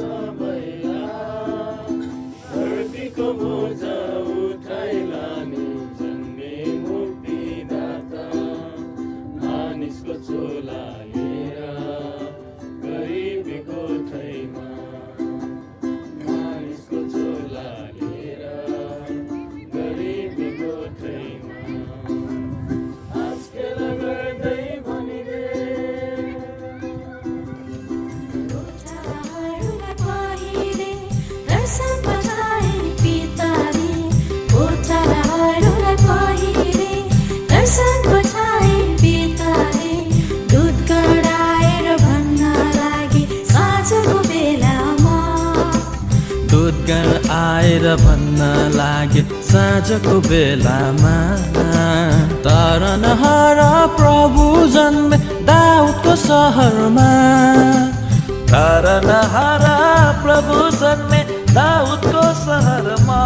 सबैलाई धरतीको बोझा उठाइ लाने जन्मे मुक्तिदाता मानिसको चोला लिएर गरिबीको ठैमा मानिसको चोला लिएर गरिबीको ठैमा आजकल गर्दै भनिदे दूतगण आएर भन्न लागे साँझको बेलामा तारनहार प्रभु जन्मे दाउदको सहरमा तारनहार प्रभु जन्मे दाउदको सहरमा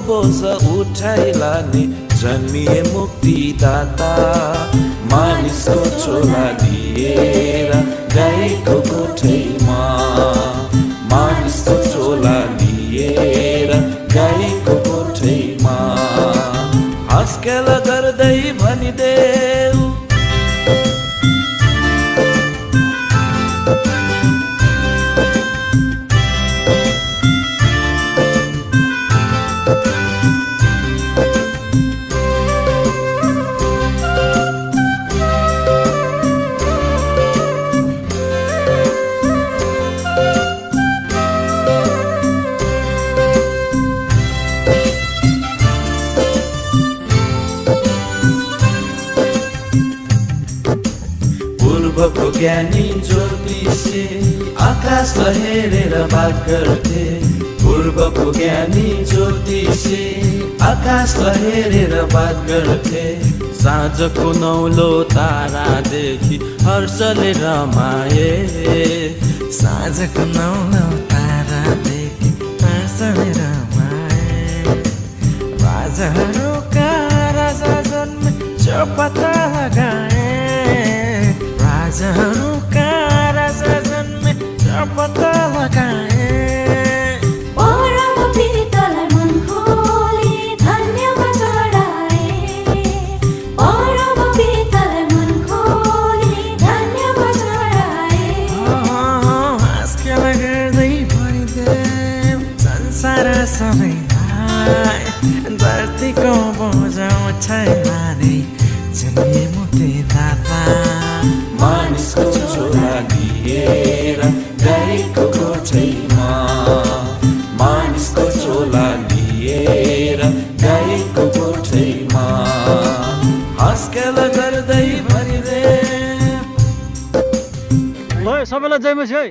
बोझा उठाइ लाने जन्मिए मुक्तिदाता मानिसको चोला लिएर गाईको गोठैमा मानिसको चोला लिएर गाईको गोठैमा हाँसखेल गर्दै भनिदेऊ पूर्वको ज्ञानी ज्योतिषी आकाश हेरेर बात गर्थे पूर्वको ज्ञानी ज्योतिषी आकाश हेरेर बात गर्थे साँझको नौलो तारादेखि हर्षले रमाए साँझको नौलो तारादेखि हर्षले रमाए राजाहरूका राजा जन्मे चौपता लगाए राजाहरूका राजा जन्मे चौपता लगाए परम पितालाई मन खोली धन्यवाद चढाए परम पितालाई मन खोली धन्यवाद चढाए हाँसखेल गर्दै भनिदेऊ संसार सबैलाई धरतीको बोझा उठाइ लाने जन्मिए मुक्तिदाता मानिसको चोला लिएर गाईको गोठैमा मानिसको चोला लिएर गाईको गोठैमा हाँसखेल गर्दै भनिदे ल सबैलाई जय मसी है।